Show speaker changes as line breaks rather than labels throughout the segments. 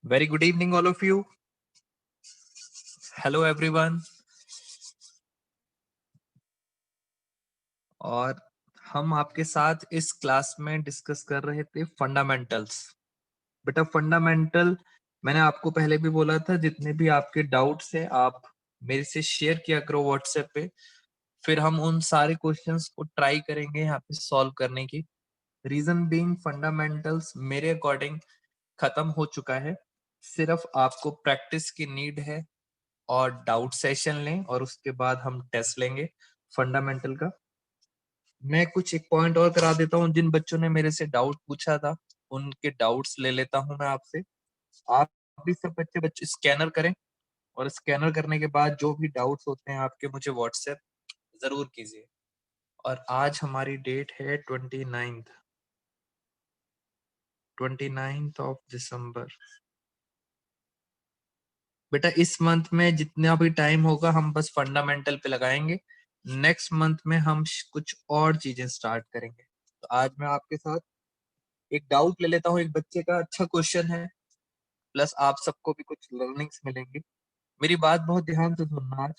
Very good evening, all of you. Hello, everyone. और हम आपके साथ इस क्लास में डिस्कस कर रहे थे फंडामेंटल्स। बेटा फंडामेंटल मैंने आपको पहले भी बोला था, जितने भी आपके डाउट्स है आप मेरे से शेयर किया करो व्हाट्सएप पे। फिर हम उन सारे क्वेश्चंस को ट्राई करेंगे यहाँ पे सॉल्व करने की। रीजन बीइंग फंडामेंटल्स मेरे अकॉर्डिंग खत्म हो चुका है, सिर्फ आपको प्रैक्टिस की नीड है और डाउट सेशन लें और उसके बाद हम टेस्ट लेंगे फंडामेंटल का। मैं कुछ एक पॉइंट और करा देता हूँ, जिन बच्चों ने मेरे से डाउट पूछा था उनके डाउट्स ले लेता हूँ मैं आपसे। आप भी सब बच्चे स्कैनर करें और स्कैनर करने के बाद जो भी डाउट्स होते हैं आपके मुझे व्हाट्सएप जरूर कीजिए। और आज हमारी डेट है 29th ऑफ दिसंबर। बेटा इस मंथ में जितना भी टाइम होगा हम बस फंडामेंटल पे लगाएंगे। नेक्स्ट मंथ में हम कुछ और चीजें स्टार्ट करेंगे। तो आज मैं आपके साथ एक डाउट ले लेता हूँ, एक बच्चे का अच्छा क्वेश्चन है, प्लस आप सबको भी कुछ लर्निंग्स मिलेंगी। मेरी बात बहुत ध्यान से सुनना। आज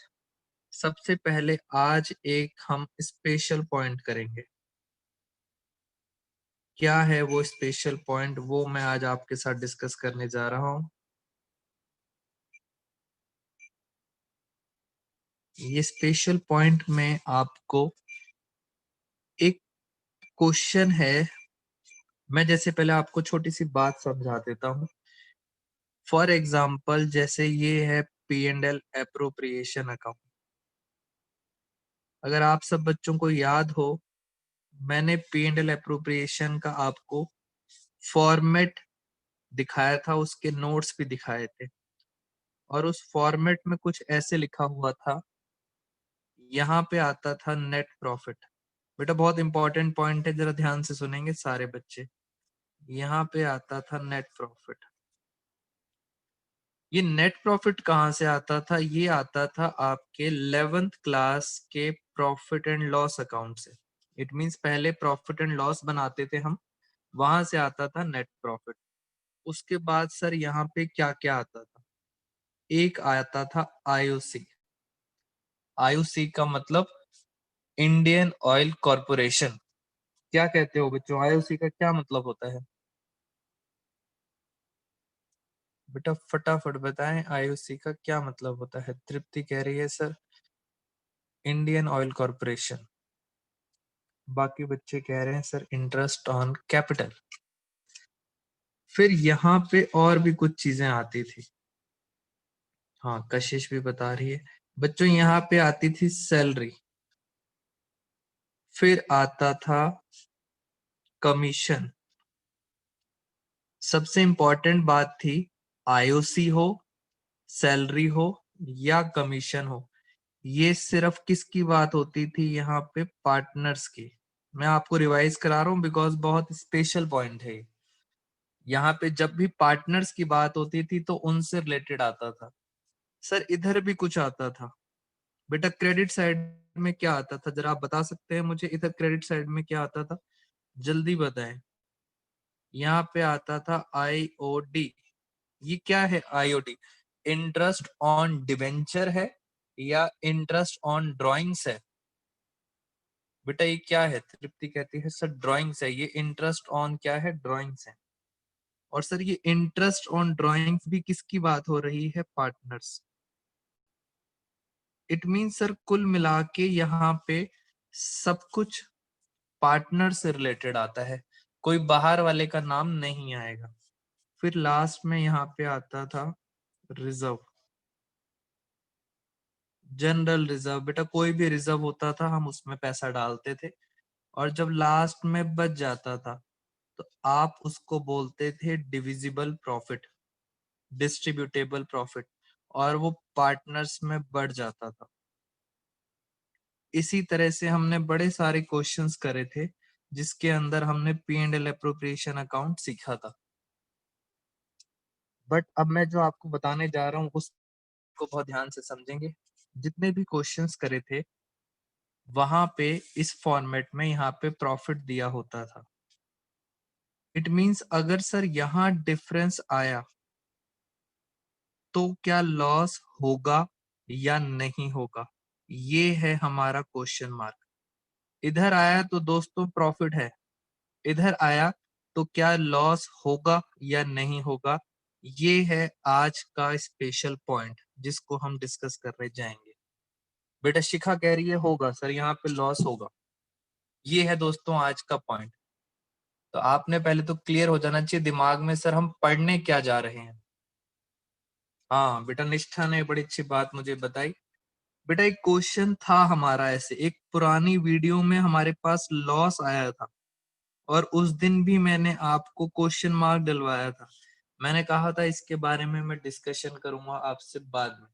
सबसे पहले आज एक हम स्पेशल पॉइंट करेंगे। क्या है वो स्पेशल पॉइंट, वो मैं आज आपके साथ डिस्कस करने जा रहा हूँ। ये स्पेशल पॉइंट में आपको एक क्वेश्चन है। मैं जैसे पहले आपको छोटी सी बात समझा देता हूँ। फॉर एग्जाम्पल जैसे ये है P&L अप्रोप्रिएशन अकाउंट। अगर आप सब बच्चों को याद हो, मैंने P&L अप्रोप्रिएशन का आपको फॉर्मेट दिखाया था, उसके नोट्स भी दिखाए थे। और उस फॉर्मेट में कुछ ऐसे लिखा हुआ था, यहाँ पे आता था नेट प्रॉफिट। बेटा बहुत इंपॉर्टेंट पॉइंट है, जरा ध्यान से सुनेंगे सारे बच्चे। यहाँ पे आता था नेट प्रॉफिट। ये नेट प्रॉफिट कहाँ से आता था? ये आता था आपके 11th क्लास के प्रॉफिट एंड लॉस अकाउंट से। इट मींस पहले प्रॉफिट एंड लॉस बनाते थे हम, वहां से आता था नेट प्रॉफिट। उसके बाद सर यहाँ पे क्या क्या आता था? एक आता था आईओसी। आईओसी का मतलब इंडियन ऑयल कॉरपोरेशन। क्या कहते हो बच्चों, आईओसी का क्या मतलब होता है? बेटा फटाफट बताएं, आईओसी का क्या मतलब होता है? तृप्ति कह रही है सर इंडियन ऑयल कॉरपोरेशन। बाकी बच्चे कह रहे हैं सर इंटरेस्ट ऑन कैपिटल। फिर यहाँ पे और भी कुछ चीजें आती थी। हाँ कशिश भी बता रही है बच्चों, यहाँ पे आती थी सैलरी। फिर आता था कमीशन। सबसे इंपॉर्टेंट बात थी, आईओसी हो, सैलरी हो या कमीशन हो, ये सिर्फ किसकी बात होती थी? यहाँ पे पार्टनर्स की। मैं आपको रिवाइज करा रहा हूँ बिकॉज बहुत स्पेशल पॉइंट है। यहाँ पे जब भी पार्टनर्स की बात होती थी तो उनसे रिलेटेड आता था। सर इधर भी कुछ आता था। बेटा क्रेडिट साइड में क्या आता था, जरा आप बता सकते हैं मुझे? इधर क्रेडिट साइड में क्या आता था, जल्दी बताएं। यहाँ पे आता था आईओडी। ये क्या है आईओडी? इंटरेस्ट ऑन डिवेंचर है या इंटरेस्ट ऑन ड्रॉइंग्स है? बेटा ये क्या है? तृप्ति कहती है सर ड्रॉइंग्स है। ये इंटरेस्ट ऑन क्या है? ड्रॉइंग्स है। और सर ये इंटरेस्ट ऑन ड्रॉइंग्स भी किसकी बात हो रही है? पार्टनर्स। इट मीन सर कुल मिला के यहाँ पे सब कुछ पार्टनर से रिलेटेड आता है, कोई बाहर वाले का नाम नहीं आएगा। फिर लास्ट में यहाँ पे आता था रिजर्व, जनरल रिजर्व। बेटा कोई भी रिजर्व होता था हम उसमें पैसा डालते थे, और जब लास्ट में बच जाता था तो आप उसको बोलते थे डिविजिबल प्रॉफिट, डिस्ट्रीब्यूटेबल प्रॉफिट, और वो पार्टनर्स में बढ़ जाता था। इसी तरह से हमने बड़े सारे क्वेश्चंस करे थे जिसके अंदर हमने P&L अप्रोप्रिएशन अकाउंट सीखा था। बट अब मैं जो आपको बताने जा रहा हूँ उसको बहुत ध्यान से समझेंगे। जितने भी क्वेश्चंस करे थे वहां पे इस फॉर्मेट में यहाँ पे प्रॉफिट दिया होता था। इट मींस अगर सर यहाँ डिफरेंस आया तो क्या लॉस होगा या नहीं होगा, ये है हमारा क्वेश्चन मार्क। इधर आया तो दोस्तों प्रॉफिट है, इधर आया तो क्या लॉस होगा या नहीं होगा, ये है आज का स्पेशल पॉइंट जिसको हम डिस्कस कर रहे जाएंगे। बेटा शिखा कह रही है होगा सर, यहाँ पे लॉस होगा। ये है दोस्तों आज का पॉइंट। तो आपने पहले तो क्लियर हो जाना चाहिए दिमाग में, सर हम पढ़ने क्या जा रहे हैं। हाँ बेटा, निष्ठा ने बड़ी अच्छी बात मुझे बताई। बेटा एक क्वेश्चन था हमारा ऐसे, एक पुरानी वीडियो में हमारे पास लॉस आया था और उस दिन भी मैंने आपको क्वेश्चन मार्क डलवाया था। मैंने कहा था इसके बारे में मैं डिस्कशन करूंगा आपसे बाद में।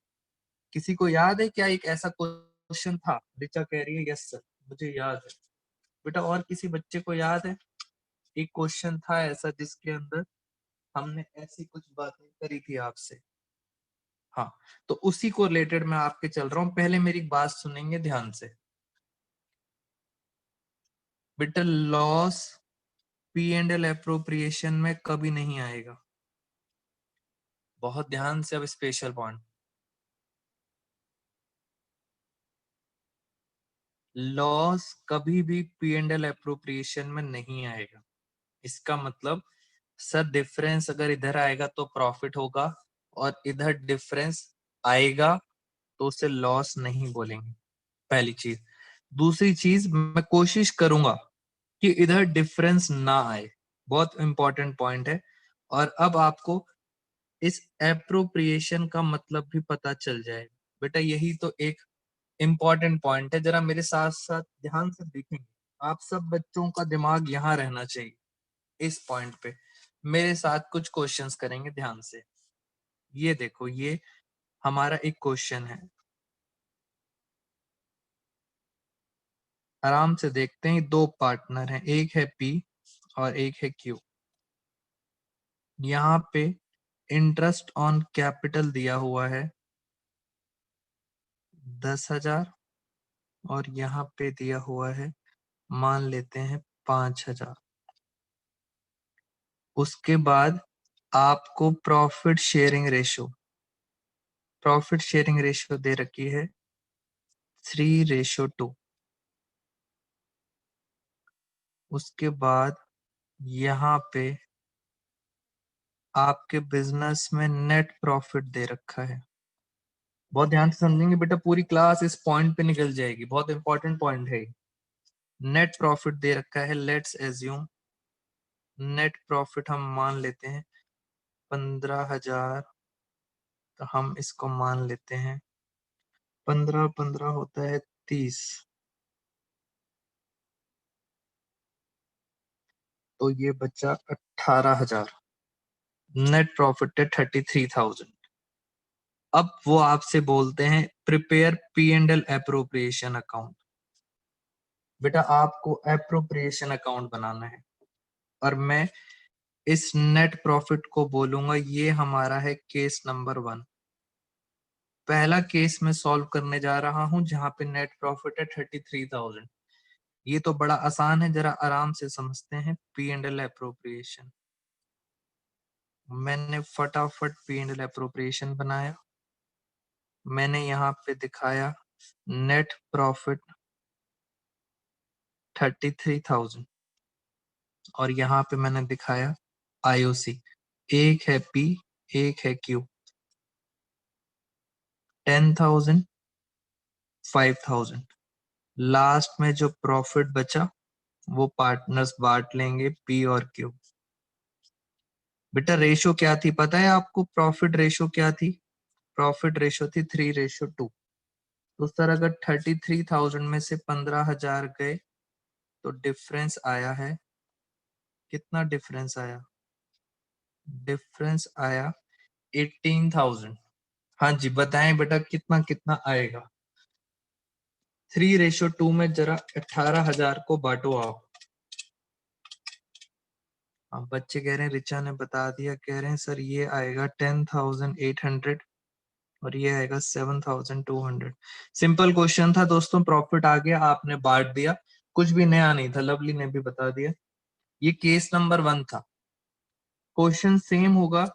किसी को याद है क्या एक ऐसा क्वेश्चन था? ऋचा कह रही है यस सर, मुझे याद है। बेटा और किसी बच्चे को याद है एक क्वेश्चन था ऐसा जिसके अंदर हमने ऐसी कुछ बातें करी थी आपसे? हाँ, तो उसी को रिलेटेड मैं आपके चल रहा हूं। पहले मेरी बात सुनेंगे ध्यान से। बेटा loss P and L appropriation में कभी नहीं आएगा। बहुत ध्यान से, अब स्पेशल पॉइंट, लॉस कभी भी पी एंड एल एप्रोप्रिएशन में नहीं आएगा। इसका मतलब सर डिफरेंस अगर इधर आएगा तो प्रॉफिट होगा और इधर डिफरेंस आएगा तो उसे लॉस नहीं बोलेंगे, पहली चीज। दूसरी चीज, मैं कोशिश करूंगा कि इधर डिफरेंस ना आए, बहुत इंपॉर्टेंट पॉइंट है। और अब आपको इस एप्रोप्रिएशन का मतलब भी पता चल जाएगा। बेटा यही तो एक इंपॉर्टेंट पॉइंट है, जरा मेरे साथ साथ ध्यान से देखेंगे। आप सब बच्चों का दिमाग यहाँ रहना चाहिए इस पॉइंट पे। मेरे साथ कुछ क्वेश्चंस करेंगे ध्यान से। ये देखो, ये हमारा एक क्वेश्चन है, आराम से देखते हैं। दो पार्टनर हैं, एक है पी और एक है क्यू। यहाँ पे इंटरेस्ट ऑन कैपिटल दिया हुआ है 10,000 और यहाँ पे दिया हुआ है, मान लेते हैं 5,000। उसके बाद आपको प्रॉफिट शेयरिंग रेशियो दे रखी है 3:2। उसके बाद यहाँ पे आपके बिजनेस में नेट प्रॉफिट दे रखा है। बहुत ध्यान से समझेंगे बेटा, पूरी क्लास इस पॉइंट पे निकल जाएगी, बहुत इंपॉर्टेंट पॉइंट है। नेट प्रॉफिट दे रखा है, लेट्स एज्यूम नेट प्रॉफिट हम मान लेते हैं 15,000। तो हम इसको मान लेते हैं 15 15 होता है 30, तो ये बचा 18,000। नेट प्रॉफिट है 33,000। अब वो आपसे बोलते हैं prepare P and L appropriation account. बेटा आपको एप्रोप्रिएशन अकाउंट बनाना है और मैं इस नेट प्रॉफिट को बोलूंगा ये हमारा है केस नंबर 1। पहला केस मैं सॉल्व करने जा रहा हूं जहां पे नेट प्रॉफिट है 33,000। ये तो बड़ा आसान है, जरा आराम से समझते हैं। पी एंड एल एप्रोप्रिएशन, मैंने फटाफट पी एंड एल एप्रोप्रिएशन बनाया। मैंने यहाँ पे दिखाया नेट प्रॉफिट 33,000 और यहाँ पे मैंने दिखाया आईओसी। एक है पी, एक है क्यू। 10,000, 5,000। लास्ट में जो प्रॉफिट बचा वो पार्टनर्स बांट लेंगे, पी और क्यू। बेटा रेशो क्या थी पता है आपको? प्रॉफिट रेशो क्या थी? प्रॉफिट रेशो थी 3:2। तो सर अगर 33,000 में से 15,000 गए तो डिफरेंस आया है, कितना डिफरेंस आया? डिफरेंस आया 18,000। हाँ जी बताएं बेटा कितना कितना आएगा? 3:2 में जरा 18,000 को बांटो आप। अब बच्चे कह रहे हैं, रिचा ने बता दिया, कह रहे हैं सर ये आएगा 10,800 और ये आएगा 7,200। सिंपल क्वेश्चन था दोस्तों, प्रॉफिट आ गया, आपने बांट दिया, कुछ भी नया नहीं था, लवली ने भी बता दिया। ये केस नंबर 1 था। क्वेश्चन सेम होगा,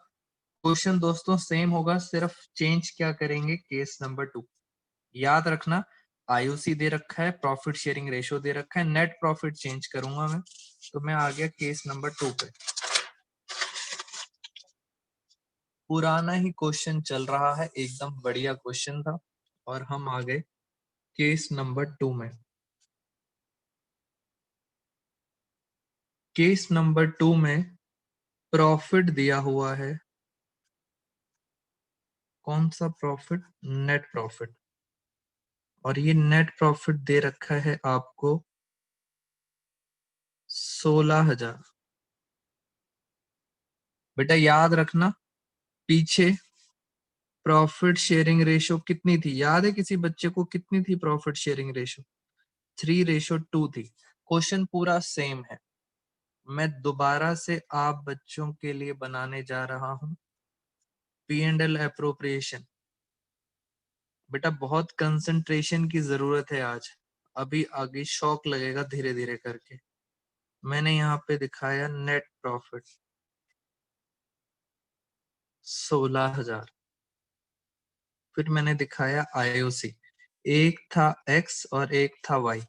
क्वेश्चन दोस्तों सेम होगा, सिर्फ चेंज क्या करेंगे, केस नंबर 2। याद रखना आईओसी दे रखा है, प्रॉफिट शेयरिंग रेशो दे रखा है, नेट प्रॉफिट चेंज करूंगा मैं। तो मैं आ गया केस नंबर 2 पे। पुराना ही क्वेश्चन चल रहा है, एकदम बढ़िया क्वेश्चन था, और हम आ गए केस नंबर 2 में। केस नंबर 2 में प्रॉफिट दिया हुआ है। कौन सा प्रॉफिट? Net profit. और ये नेट प्रॉफिट दे रखा है आपको 16,000। बेटा याद रखना पीछे प्रॉफिट शेयरिंग रेशो कितनी थी, याद है किसी बच्चे को कितनी थी प्रॉफिट शेयरिंग रेशो? 3:2 थी। क्वेश्चन पूरा सेम है, मैं दोबारा से आप बच्चों के लिए बनाने जा रहा हूं पी एंड एल अप्रोप्रिएशन। बेटा बहुत कंसंट्रेशन की जरूरत है आज, अभी आगे शॉक लगेगा धीरे धीरे करके। मैंने यहाँ पे दिखाया नेट प्रॉफिट 16,000, फिर मैंने दिखाया आईओसी, एक था एक्स और एक था वाई।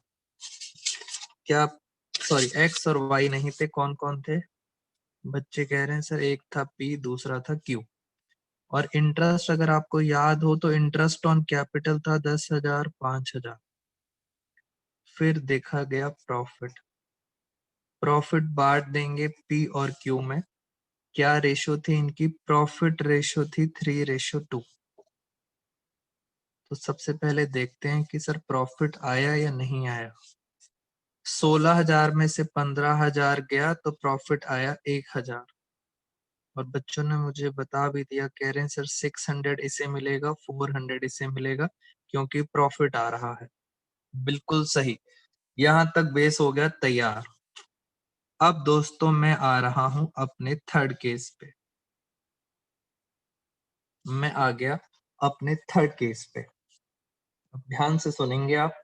क्या सॉरी, एक्स और वाई नहीं थे, कौन कौन थे? बच्चे कह रहे हैं सर एक था पी, दूसरा था क्यू। और इंटरेस्ट अगर आपको याद हो तो इंटरेस्ट ऑन कैपिटल था 10,000, 5,000। फिर देखा गया प्रॉफिट। प्रॉफिट बांट देंगे पी और क्यू में। क्या रेशो थी इनकी? प्रॉफिट रेशो थी 3:2। तो सबसे पहले देखते हैं कि सर प्रॉफिट आया या नहीं आया। 16,000 में से 15,000 गया तो प्रॉफिट आया 1,000। और बच्चों ने मुझे बता भी दिया, कह रहे हैं सर 600 इसे मिलेगा, 400 इसे मिलेगा, क्योंकि प्रॉफिट आ रहा है। बिल्कुल सही, यहां तक बेस हो गया तैयार। अब दोस्तों मैं आ रहा हूं अपने थर्ड केस पे। मैं आ गया अपने थर्ड केस पे। अब ध्यान से सुनेंगे आप,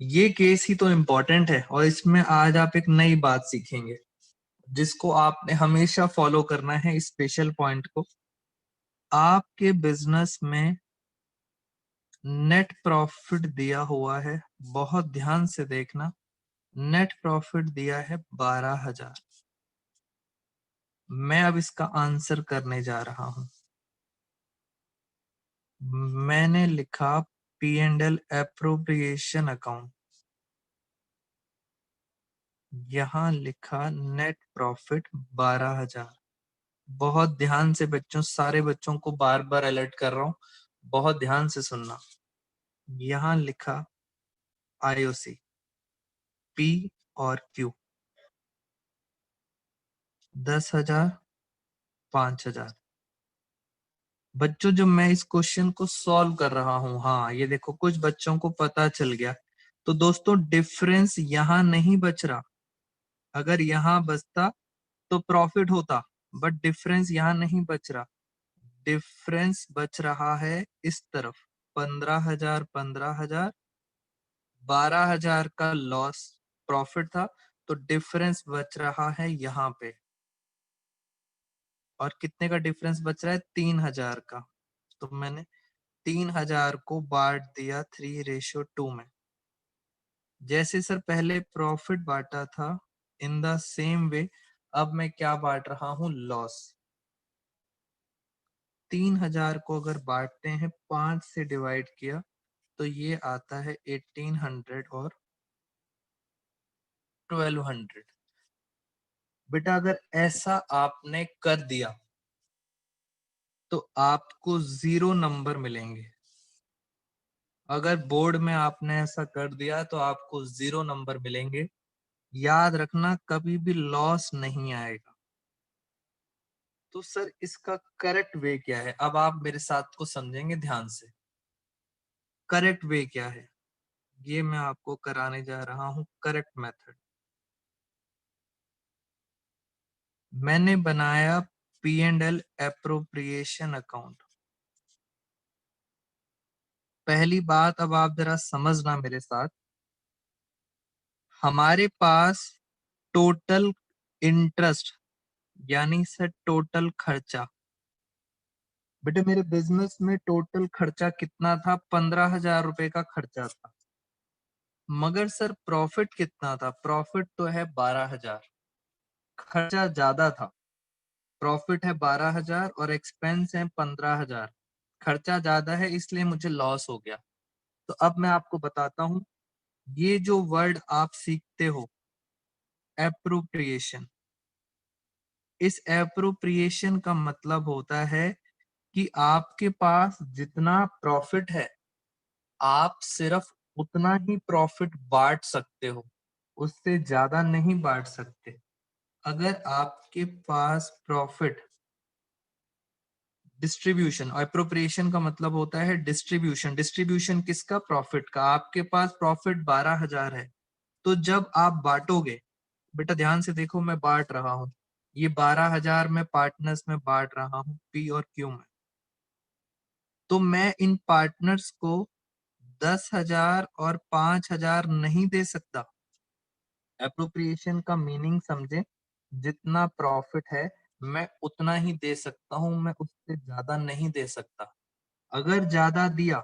ये केस ही तो इम्पोर्टेंट है, और इसमें आज आप एक नई बात सीखेंगे जिसको आपने हमेशा फॉलो करना है, स्पेशल पॉइंट को। आपके बिजनेस में नेट प्रॉफिट दिया हुआ है, बहुत ध्यान से देखना। नेट प्रॉफिट दिया है 12,000। मैं अब इसका आंसर करने जा रहा हूं। मैंने लिखा P and L appropriation account, यहां लिखा नेट प्रॉफिट 12,000। बहुत ध्यान से बच्चों, सारे बच्चों को बार बार अलर्ट कर रहा हूं, बहुत ध्यान से सुनना। यहां लिखा आईओसी, पी और क्यू, 10,000, 5,000। बच्चों जब मैं इस क्वेश्चन को सॉल्व कर रहा हूं, हाँ ये देखो कुछ बच्चों को पता चल गया। तो दोस्तों डिफरेंस यहां नहीं बच रहा, अगर यहां बचता तो प्रॉफिट होता, बट डिफरेंस यहां नहीं बच रहा। डिफरेंस बच रहा है इस तरफ, 15,000, 15,000, 12,000 का लॉस प्रॉफिट था, तो डिफरेंस बच रहा है यहाँ पे। और कितने का डिफरेंस बच रहा है? 3,000 का। तो मैंने 3,000 को बांट दिया 3:2 में। जैसे सर पहले प्रॉफिट बांटा था, इन द सेम वे अब मैं क्या बांट रहा हूं? लॉस। 3,000 को अगर बांटते हैं, 5 से डिवाइड किया तो ये आता है 1,800 और 1,200। बेटा अगर ऐसा आपने कर दिया तो आपको 0 नंबर मिलेंगे। अगर बोर्ड में आपने ऐसा कर दिया तो आपको 0 नंबर मिलेंगे। याद रखना कभी भी लॉस नहीं आएगा। तो सर इसका करेक्ट वे क्या है? अब आप मेरे साथ को समझेंगे ध्यान से। करेक्ट वे क्या है ये मैं आपको कराने जा रहा हूं, करेक्ट मेथड। मैंने बनाया P and L appropriation account. पहली बात अब आप जरा समझना मेरे साथ, हमारे पास टोटल इंटरेस्ट यानी सर टोटल खर्चा बेटे मेरे बिजनेस में टोटल खर्चा कितना था? 15,000 रुपए का खर्चा था। मगर सर प्रॉफिट कितना था? प्रॉफिट तो है 12,000। खर्चा ज्यादा था। प्रॉफिट है 12,000 और एक्सपेंस है 15,000। खर्चा ज्यादा है इसलिए मुझे लॉस हो गया। तो अब मैं आपको बताता हूँ, ये जो वर्ड आप सीखते हो, एप्रोप्रिएशन, इस एप्रोप्रिएशन का मतलब होता है कि आपके पास जितना प्रॉफिट है, आप सिर्फ उतना ही प्रॉफिट बांट सकते हो, उससे ज्यादा नहीं बांट सकते। अगर आपके पास प्रॉफिट, डिस्ट्रीब्यूशन, एप्रोप्रिएशन का मतलब होता है डिस्ट्रीब्यूशन। डिस्ट्रीब्यूशन किसका? प्रॉफिट का। आपके पास प्रॉफिट 12,000 है, तो जब आप बांटोगे, बेटा ध्यान से देखो, मैं बांट रहा हूँ, ये 12,000 मैं पार्टनर्स में बांट रहा हूँ, पी और क्यू में। तो मैं इन पार्टनर्स को 10,000 और 5,000 नहीं दे सकता। एप्रोप्रिएशन का मीनिंग समझे, जितना प्रॉफिट है मैं उतना ही दे सकता हूं, मैं उससे ज्यादा नहीं दे सकता। अगर ज्यादा दिया,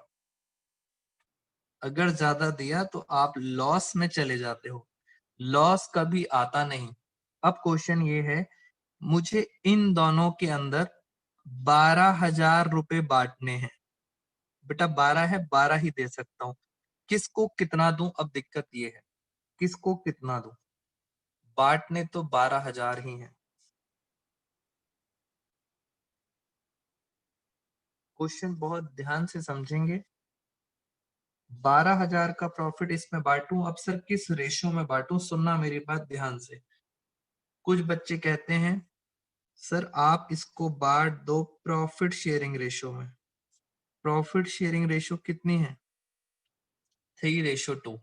अगर ज्यादा दिया तो आप लॉस में चले जाते हो। लॉस कभी आता नहीं। अब क्वेश्चन ये है, मुझे इन दोनों के अंदर 12,000 रुपए बांटने हैं। बेटा 12 है, 12 ही दे सकता हूँ। किसको कितना दूं? अब दिक्कत ये है, किसको कितना दूं? बांटने तो 12,000 ही हैं। क्वेश्चन बहुत ध्यान से समझेंगे। 12,000 का प्रॉफिट इसमें बांटूं, अब सर किस रेशो में बांटूं? सुनना मेरी बात ध्यान से। कुछ बच्चे कहते हैं सर आप इसको बांट दो प्रॉफिट शेयरिंग रेशो में। प्रॉफिट शेयरिंग रेशो कितनी है? 3:2।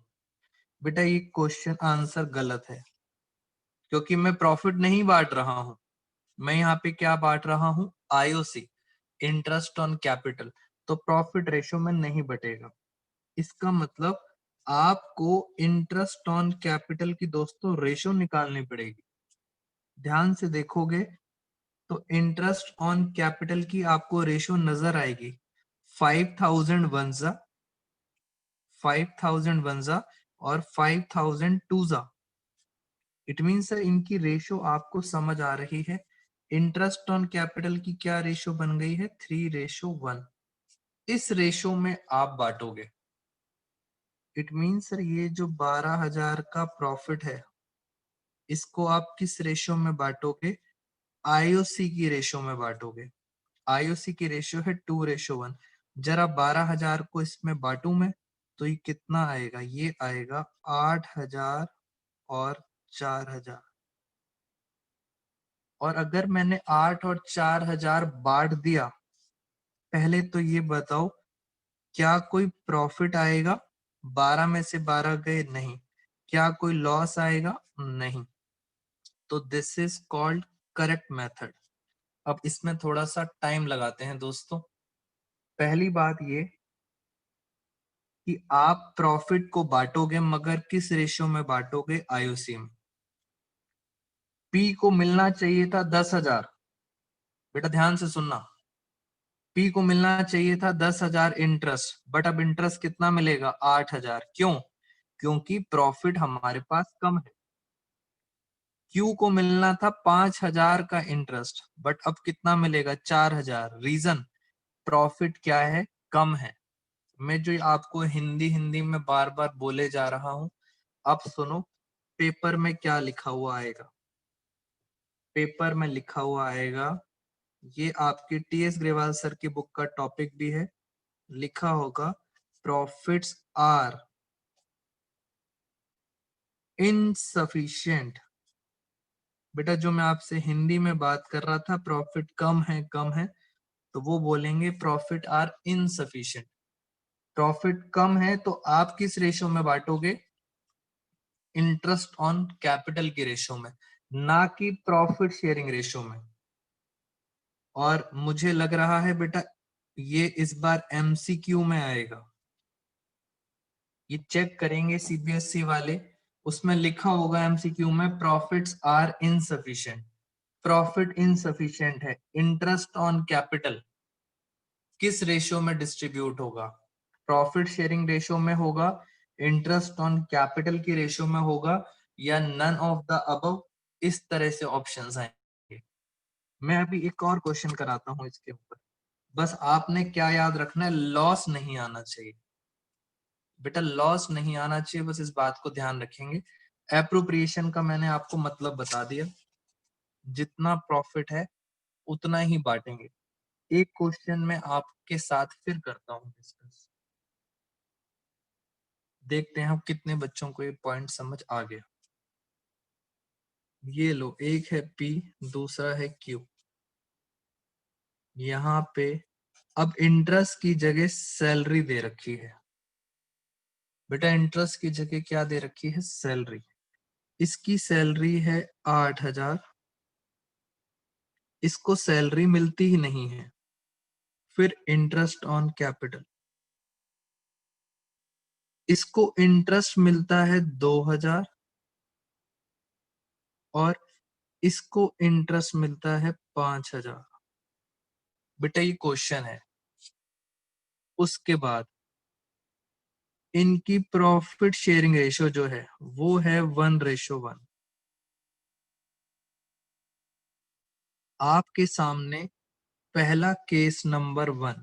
बेटा ये क्वेश्चन आंसर गलत है, क्योंकि मैं प्रॉफिट नहीं बांट रहा हूं। मैं यहाँ पे क्या बांट रहा हूँ? IOC, interest on capital. तो प्रॉफिट रेशो में नहीं बटेगा। इसका मतलब आपको इंटरेस्ट ऑन कैपिटल की दोस्तों रेशो निकालनी पड़ेगी। ध्यान से देखोगे तो इंटरेस्ट ऑन कैपिटल की आपको रेशो नजर आएगी। 5,000 वंजा, 5,000 वंजा और 5,000 टूजा। इट मीन सर इनकी रेशो आपको समझ आ रही है। इंटरेस्ट ऑन कैपिटल की क्या रेशो बन गई है? 3:1। इस रेशो में आप बांटोगे। इट मीन सर ये जो 12,000 का प्रॉफिट है, इसको आप किस रेशो में बांटोगे? आईओसी की रेशो में बांटोगे। आईओसी की रेशो है 2:1। जरा 12,000 को इसमें बांटू मैं, तो ये कितना आएगा? ये आएगा 8,000 और 4,000। और अगर मैंने 8 और 4,000 बांट दिया, पहले तो ये बताओ क्या कोई प्रॉफिट आएगा? 12 में से 12 गए, नहीं। क्या कोई लॉस आएगा? नहीं। तो this is called correct method. अब इसमें थोड़ा सा टाइम लगाते हैं दोस्तों। पहली बात ये कि आप प्रॉफिट को बांटोगे, मगर किस रेशियो में बांटोगे? आईओसी में। पी को मिलना चाहिए था 10,000। बेटा ध्यान से सुनना, पी को मिलना चाहिए था 10,000 इंटरेस्ट, बट अब इंटरेस्ट कितना मिलेगा? 8,000। क्यों? क्योंकि प्रॉफिट हमारे पास कम है। क्यू को मिलना था 5,000 का इंटरेस्ट, बट अब कितना मिलेगा? 4,000। रीजन, प्रॉफिट क्या है? कम है। मैं जो आपको हिंदी हिंदी में बार बार बोले जा रहा हूं, अब सुनो। पेपर में क्या लिखा हुआ आएगा? पेपर में लिखा हुआ आएगा, ये आपकी टीएस ग्रेवाल सर की बुक का टॉपिक भी है। लिखा होगा प्रॉफिट्स आर इनसफिशिएंट। बेटा जो मैं आपसे हिंदी में बात कर रहा था, प्रॉफिट कम है, कम है, तो वो बोलेंगे प्रॉफिट आर इनसफिशिएंट। प्रॉफिट कम है तो आप किस रेशो में बांटोगे? इंटरेस्ट ऑन कैपिटल की रेशो में, ना कि प्रॉफिट शेयरिंग रेशो में। और मुझे लग रहा है बेटा ये इस बार एमसीक्यू में आएगा। ये चेक करेंगे सीबीएसई वाले, उसमें लिखा होगा एमसीक्यू में profits are insufficient. Profit insufficient है, इंटरेस्ट ऑन कैपिटल किस रेशियो में डिस्ट्रीब्यूट होगा? प्रॉफिट शेयरिंग रेशियो में होगा, इंटरेस्ट ऑन कैपिटल की रेशियो में होगा, या नन ऑफ द अबव? इस तरह से ऑप्शंस आएंगे। मैं अभी एक और क्वेश्चन कराता हूं इसके ऊपर। बस आपने क्या याद रखना है, लॉस नहीं आना चाहिए बेटा, लॉस नहीं आना चाहिए, बस इस बात को ध्यान रखेंगे। एप्रोप्रिएशन का मैंने आपको मतलब बता दिया, जितना प्रॉफिट है उतना ही बांटेंगे। एक क्वेश्चन में आपके साथ फिर करता हूं डिस्कस, देखते हैं हम कितने बच्चों को ये पॉइंट समझ आ गया। ये लो, एक है P, दूसरा है Q। यहाँ पे अब इंटरेस्ट की जगह सैलरी दे रखी है बेटा, इंटरेस्ट की जगह क्या दे रखी है? सैलरी। इसकी सैलरी है 8,000, इसको सैलरी मिलती ही नहीं है। फिर इंटरेस्ट ऑन कैपिटल, इसको इंटरेस्ट मिलता है 2,000, और इसको इंटरेस्ट मिलता है 5,000। बेटा ये क्वेश्चन है। उसके बाद इनकी प्रॉफिट शेयरिंग रेशियो जो है वो है 1:1। आपके सामने पहला केस नंबर 1।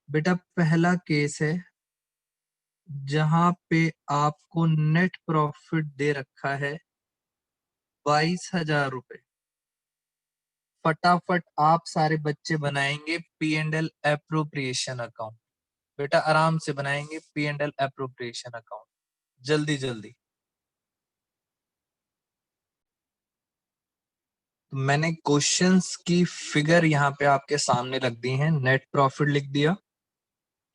बेटा पहला केस है जहां पे आपको नेट प्रॉफिट दे रखा है 22,000 रुपए। फटाफट आप सारे बच्चे बनाएंगे P&L एप्रोप्रिएशन अकाउंट। बेटा आराम से बनाएंगे P&L एप्रोप्रिएशन अकाउंट, जल्दी जल्दी। तो मैंने क्वेश्चंस की फिगर यहाँ पे आपके सामने रख दी है। नेट प्रॉफिट लिख दिया,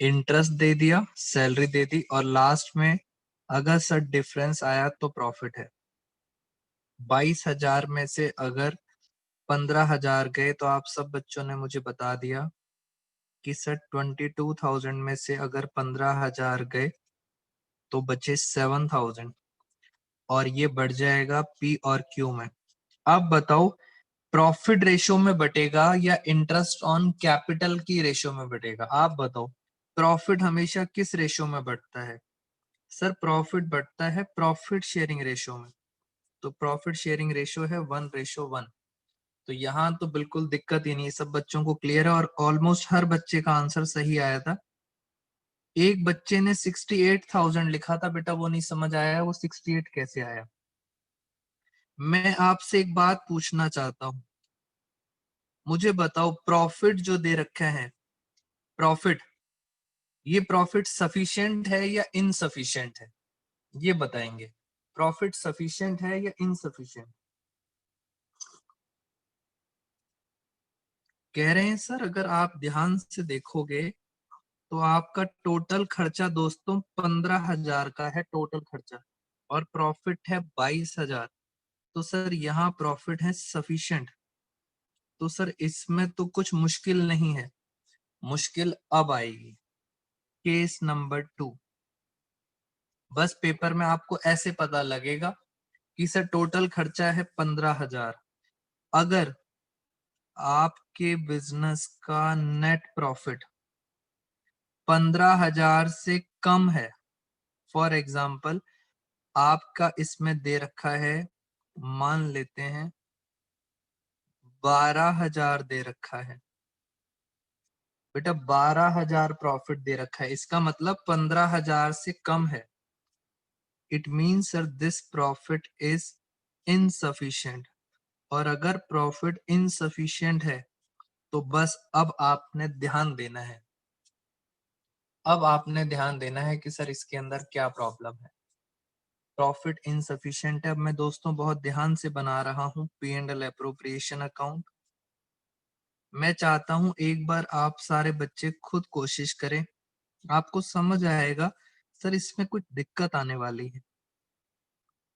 इंटरेस्ट दे दिया, सैलरी दे दी, और लास्ट में अगर सर डिफरेंस आया तो प्रॉफिट है। 22,000 में से अगर 15,000 गए तो आप सब बच्चों ने मुझे बता दिया कि सर 22,000 में से अगर 15,000 गए तो बचे 7,000, और ये बढ़ जाएगा P और Q में। अब बताओ प्रॉफिट रेशियो में बटेगा या इंटरेस्ट ऑन कैपिटल की रेशियो में बटेगा? आप बताओ, प्रॉफिट हमेशा किस रेशियो में बढ़ता है? सर प्रॉफिट बढ़ता है प्रॉफिट शेयरिंग रेशियो में। तो प्रॉफिट शेयरिंग रेशियो है 1:1। तो यहाँ तो बिल्कुल दिक्कत ही नहीं, सब बच्चों को क्लियर है, और ऑलमोस्ट हर बच्चे का आंसर सही आया था। एक बच्चे ने 68,000 लिखा था बेटा, वो नहीं समझ आया वो 68 कैसे आया। मैं आपसे एक बात पूछना चाहता हूं, मुझे बताओ प्रॉफिट जो दे रखा है, प्रॉफिट, ये प्रॉफिट सफिशिएंट है या इनसफिशिएंट है? ये बताएंगे, प्रॉफिट सफिशिएंट है या इनसफिशिएंट? कह रहे हैं सर अगर आप ध्यान से देखोगे तो आपका टोटल खर्चा दोस्तों 15,000 का है टोटल खर्चा, और प्रॉफिट है 22,000। तो सर यहाँ प्रॉफिट है सफिशिएंट। तो सर इसमें तो कुछ मुश्किल नहीं है, मुश्किल अब आएगी। Case number 2। बस पेपर में आपको ऐसे पता लगेगा कि सर टोटल खर्चा है 15,000, अगर आपके बिजनेस का नेट प्रॉफिट 15,000 से कम है, फॉर एग्जाम्पल आपका इसमें दे रखा है, मान लेते हैं 12,000 दे रखा है बेटा, 12,000 प्रॉफिट दे रखा है, इसका मतलब 15,000 से कम है। It means sir this profit is insufficient. और अगर प्रॉफिट इनसफिशिएंट है तो बस अब आपने ध्यान देना है, अब आपने ध्यान देना है कि सर इसके अंदर क्या प्रॉब्लम है। प्रॉफिट इनसफिशिएंट है। अब मैं दोस्तों बहुत ध्यान से बना रहा हूँ P&L एप्रोप्रिएशन अकाउंट। मैं चाहता हूं एक बार आप सारे बच्चे खुद कोशिश करें, आपको समझ आएगा सर इसमें कुछ दिक्कत आने वाली है।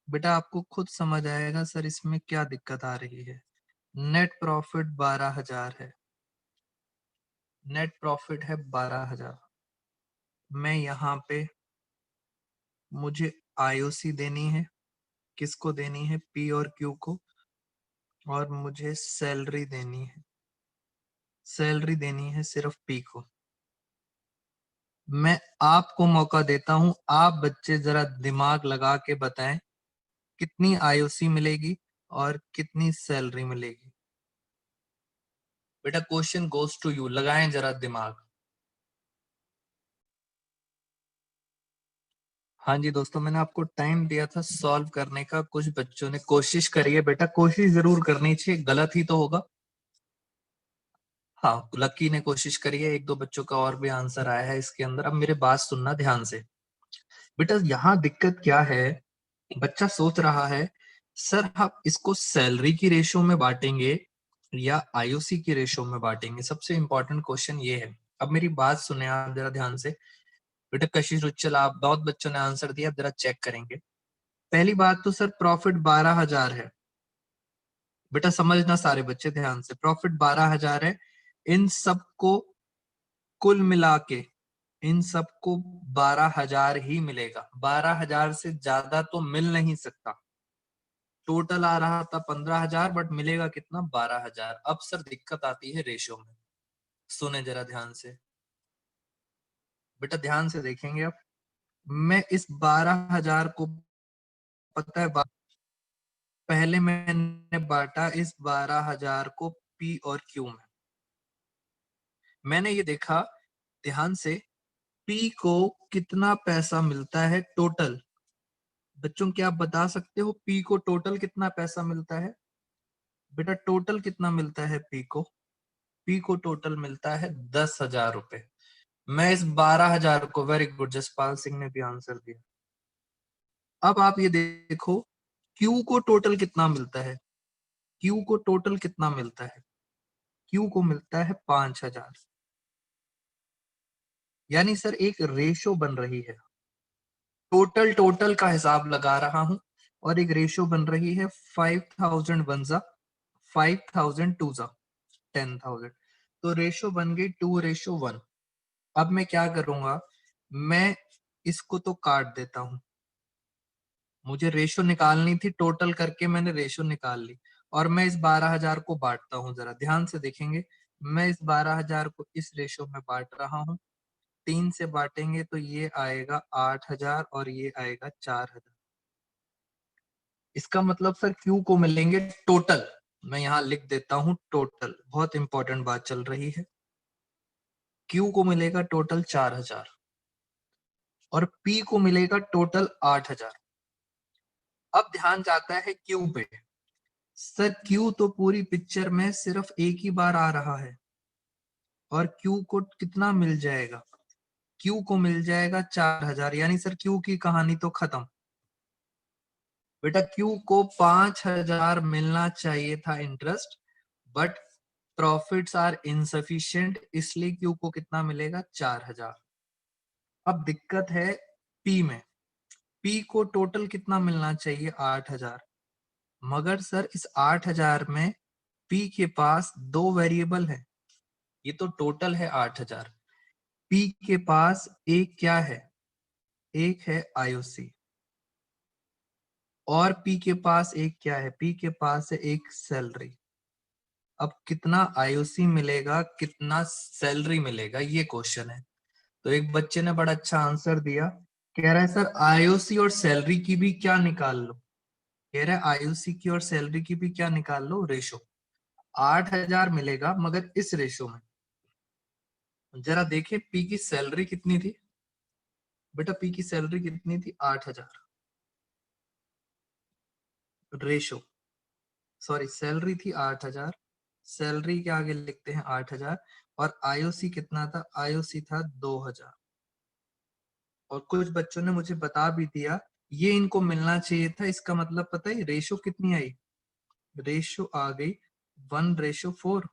बेटा आपको खुद समझ आएगा सर इसमें क्या दिक्कत आ रही है। नेट प्रॉफिट 12,000 है, नेट प्रॉफिट है 12,000। मैं यहाँ पे, मुझे आईओसी देनी है, किसको देनी है? P और Q को, और मुझे सैलरी देनी है। सैलरी देनी है सिर्फ पी को। मैं आपको मौका देता हूं, आप बच्चे जरा दिमाग लगा के बताएं कितनी आईओसी मिलेगी और कितनी सैलरी मिलेगी। बेटा क्वेश्चन गोज टू यू, लगाएं जरा दिमाग। हाँ जी दोस्तों, मैंने आपको टाइम दिया था सॉल्व करने का, कुछ बच्चों ने कोशिश करी है। बेटा कोशिश जरूर करनी चाहिए, गलत ही तो होगा। हाँ, लकी ने कोशिश करी है, एक दो बच्चों का और भी आंसर आया है इसके अंदर। अब मेरे बात सुनना ध्यान से। बेटा यहाँ दिक्कत क्या है, बच्चा सोच रहा है सर हम इसको सैलरी की रेशो में बांटेंगे या आईओसी की रेशो में बांटेंगे। सबसे इंपॉर्टेंट क्वेश्चन ये है। अब मेरी बात सुने आप जरा ध्यान से। बेटा कशिश रुच्चल, आप बहुत बच्चों ने आंसर दिया, अब जरा चेक करेंगे। पहली बात तो सर प्रॉफिट 12,000 है। बेटा समझना सारे बच्चे ध्यान से, प्रॉफिट 12,000 है। इन सबको कुल मिला के इन सबको 12,000 ही मिलेगा, 12,000 से ज्यादा तो मिल नहीं सकता। टोटल आ रहा था 15,000, बट मिलेगा कितना, 12,000। अब सर दिक्कत आती है रेशो में। सुने जरा ध्यान से, बेटा ध्यान से देखेंगे। अब मैं इस 12,000 को, पता है पहले मैंने बांटा इस 12,000 को पी और क्यू में। मैंने ये देखा ध्यान से, पी को कितना पैसा मिलता है टोटल। बच्चों क्या आप बता सकते हो पी को टोटल कितना पैसा मिलता है? बेटा टोटल कितना मिलता है पी को? पी को टोटल मिलता है 10,000 रुपए। मैं इस 12,000 को, वेरी गुड, जसपाल सिंह ने भी आंसर दिया। अब आप ये देखो क्यू को टोटल कितना मिलता है। क्यू को टोटल कितना मिलता है? क्यू को मिलता है 5,000। यानी सर एक रेशो बन रही है, टोटल का हिसाब लगा रहा हूं, और एक रेशो बन रही है 5,000 वन जा 5,000 टू जा 10,000। तो रेशो बन गई 2:1। अब मैं क्या करूंगा, मैं इसको तो काट देता हूं। मुझे रेशो निकालनी थी, टोटल करके मैंने रेशो निकाल ली। और मैं इस 12,000 को बांटता हूं, जरा ध्यान से देखेंगे। मैं इस 12,000 को इस रेशो में बांट रहा हूं। 3 से बांटेंगे तो ये आएगा 8,000 और ये आएगा 4,000। इसका मतलब सर क्यू को मिलेंगे टोटल, मैं यहाँ लिख देता हूं टोटल, बहुत इंपॉर्टेंट बात चल रही है। क्यू को मिलेगा टोटल 4,000 और पी को मिलेगा टोटल 8,000। अब ध्यान जाता है क्यू पे। सर क्यू तो पूरी पिक्चर में सिर्फ एक ही बार आ रहा है, और क्यू को कितना मिल जाएगा? क्यू को मिल जाएगा 4,000। यानी सर क्यू की कहानी तो खत्म। बेटा क्यू को 5,000 मिलना चाहिए था interest, but profits are insufficient, इसलिए क्यू को कितना मिलेगा? 4,000। अब दिक्कत है पी में। पी को टोटल कितना मिलना चाहिए? 8,000। मगर सर इस 8,000 में पी के पास दो वेरिएबल है। ये तो टोटल है 8,000, पी के पास एक क्या है? एक है आईओसी। और पी के पास एक क्या है? पी के पास है एक सैलरी। अब कितना आईओसी मिलेगा, कितना सैलरी मिलेगा, ये क्वेश्चन है। तो एक बच्चे ने बड़ा अच्छा आंसर दिया, कह रहा है सर आईओसी और सैलरी की भी क्या निकाल लो। कह रहा है आईओसी की और सैलरी की भी क्या निकाल लो, रेशो। 8,000 मिलेगा मगर इस रेशो में। जरा देखें पी की सैलरी कितनी थी। बेटा पी की सैलरी कितनी थी? 8,000। रेशो, सॉरी सैलरी थी 8,000, सैलरी के आगे लिखते हैं 8,000। और आईओसी कितना था? आईओसी था 2,000। और कुछ बच्चों ने मुझे बता भी दिया ये इनको मिलना चाहिए था। इसका मतलब पता है रेशो कितनी आई? रेशो आ गई 1:4।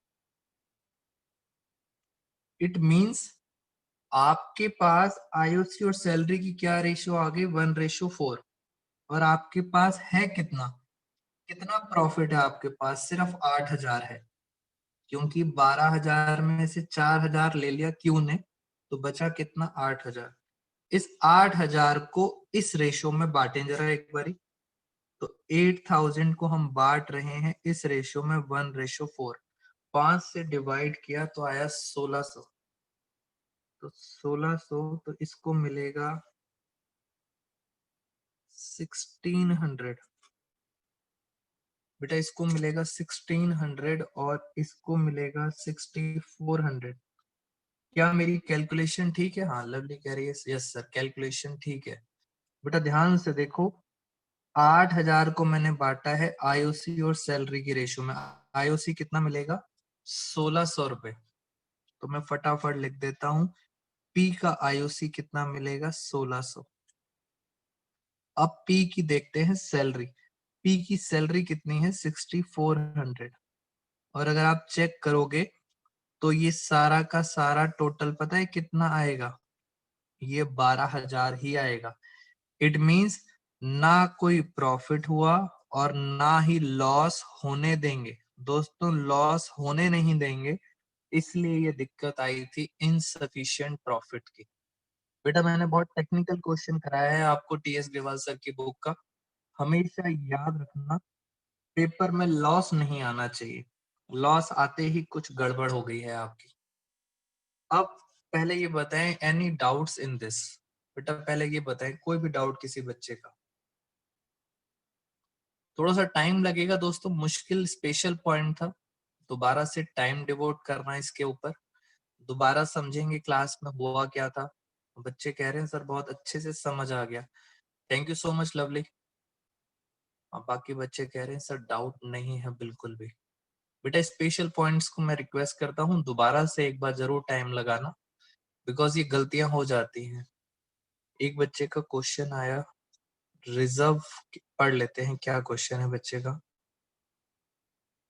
इट मींस आपके पास आईओसी और सैलरी की क्या रेशो आ गई? 1:4। और आपके पास है कितना? कितना प्रॉफिट है आपके पास? सिर्फ 8,000 है, क्योंकि 12,000 में से 4,000 ले लिया क्यू ने, तो बचा कितना? 8,000। इस 8,000 को इस रेशो में बांटें जरा एक बारी। तो 8,000 को हम बांट रहे हैं इस रेशो में 1:4। 5 से डिवाइड किया तो आया 1600। तो 1600 तो इसको मिलेगा 1600। बेटा इसको मिलेगा 1600 और इसको मिलेगा 6400। क्या मेरी कैलकुलेशन ठीक है? हाँ, लवली कह रही है यस सर, कैलकुलेशन ठीक है। बेटा ध्यान से देखो, 8000 को मैंने बांटा है आईओसी और सैलरी की रेशो में। आईओसी कितना मिलेगा? 1600 रुपए। तो मैं फटाफट लिख देता हूं, पी का आईओसी कितना मिलेगा? 1600। अब पी की देखते हैं सैलरी। पी की सैलरी कितनी है? 6400। और अगर आप चेक करोगे तो ये सारा का सारा टोटल पता है कितना आएगा? ये 12,000 ही आएगा। इट मींस ना कोई प्रॉफिट हुआ और ना ही लॉस होने देंगे। दोस्तों लॉस होने नहीं देंगे, इसलिए ये दिक्कत आई थी इनसफिशिएंट प्रॉफिट की। बेटा मैंने बहुत टेक्निकल क्वेश्चन कराया है आपको टीएस ग्रेवाल सर की बुक का। हमेशा याद रखना, पेपर में लॉस नहीं आना चाहिए। लॉस आते ही कुछ गड़बड़ हो गई है आपकी। अब पहले ये बताएं, एनी डाउट्स इन दिस? बेटा पहले ये बताएं, कोई भी डाउट किसी बच्चे का? थोड़ा सा टाइम लगेगा दोस्तों, मुश्किल स्पेशल पॉइंट था। दोबारा से टाइम डिवोट करना इसके ऊपर, दोबारा समझेंगे क्लास में हुआ क्या था। बच्चे कह रहे हैं सर बहुत अच्छे से समझ आ गया। Thank you so much lovely. और बाकी बच्चे कह रहे हैं सर डाउट नहीं है बिल्कुल भी। बेटा स्पेशल पॉइंट्स को मैं रिक्वेस्ट करता हूँ दोबारा से एक बार जरूर टाइम लगाना, बिकॉज ये गलतियां हो जाती हैं। एक बच्चे का क्वेश्चन आया, रिजर्व, पढ़ लेते हैं क्या क्वेश्चन है बच्चे का।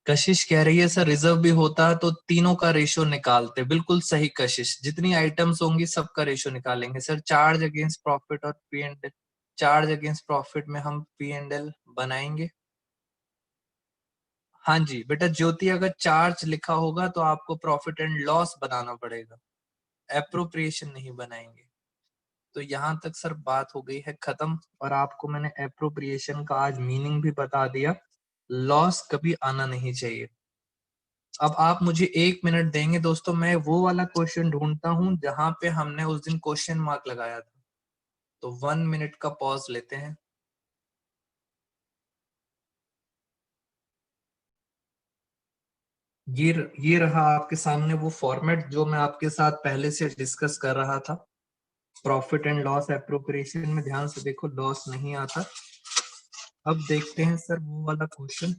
कशिश कह रही है सर रिजर्व भी होता तो तीनों का रेशो निकालते। बिल्कुल सही कशिश, जितनी आइटम्स होंगी सबका रेशो निकालेंगे। सर चार्ज अगेंस्ट प्रॉफिट और P and, charge against profit में हम पी एंड एल बनाएंगे। हाँ जी बेटा ज्योति, अगर चार्ज लिखा होगा तो आपको प्रॉफिट एंड लॉस बनाना पड़ेगा, एप्रोप्रिएशन नहीं बनाएंगे। तो यहाँ तक सर बात हो गई है खत्म, और आपको मैंने एप्रोप्रिएशन का आज मीनिंग भी बता दिया। लॉस कभी आना नहीं चाहिए। अब आप मुझे 1 मिनट देंगे दोस्तों, मैं वो वाला क्वेश्चन ढूंढता हूं जहां पे हमने उस दिन क्वेश्चन मार्क लगाया था। तो 1 मिनट का पॉज लेते हैं। ये रहा आपके सामने वो फॉर्मेट जो मैं आपके साथ पहले से डिस्कस कर रहा था। प्रॉफिट एंड लॉस एप्रोप्रिएशन में ध्यान से देखो, लॉस नहीं आता। अब देखते हैं सर वो वाला क्वेश्चन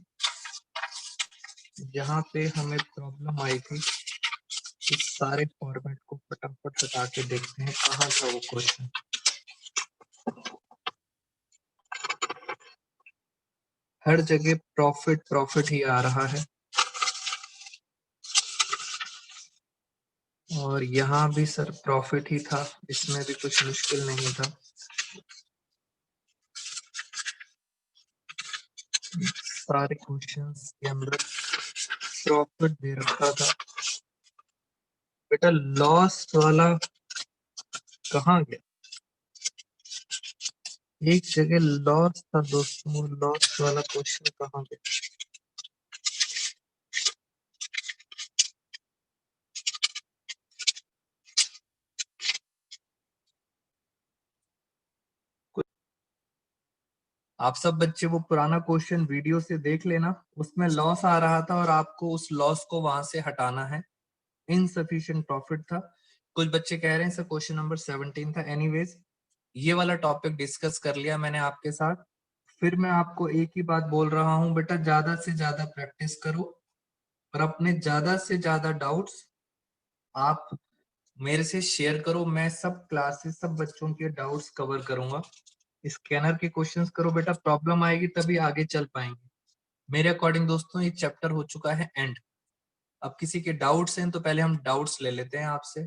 जहां पे हमें प्रॉब्लम आई थी। इस सारे फॉर्मेट को फटाफट हटा के देखते हैं कहाँ था वो क्वेश्चन। हर जगह प्रॉफिट प्रॉफिट ही आ रहा है, और यहाँ भी सर प्रॉफिट ही था, इसमें भी कुछ मुश्किल नहीं था। सारे क्वेश्चंस के अंदर प्रॉफिट दे रखा था। बेटा लॉस वाला कहाँ गया? एक जगह लॉस था दोस्तों, लॉस वाला क्वेश्चन कहाँ गया? आप सब बच्चे वो पुराना क्वेश्चन वीडियो से देख लेना, उसमें लॉस आ रहा था और आपको उस लॉस को वहां से हटाना है। इनसफिशिएंट प्रॉफिट था। कुछ बच्चे कह रहे हैं सर क्वेश्चन नंबर 17 था। एनीवेज ये वाला टॉपिक डिस्कस कर लिया मैंने आपके साथ। फिर मैं आपको एक ही बात बोल रहा हूं, बेटा ज्यादा से ज्यादा प्रैक्टिस करो और अपने ज्यादा से ज्यादा डाउट्स आप मेरे से शेयर करो। मैं सब क्लासेस सब बच्चों के डाउट्स कवर करूंगा। स्कैनर के क्वेश्चंस करो बेटा, प्रॉब्लम आएगी तभी आगे चल पाएंगे। मेरे अकॉर्डिंग दोस्तों ये चैप्टर हो चुका है एंड। अब किसी के डाउट्स हैं तो पहले हम डाउट्स ले लेते हैं आपसे।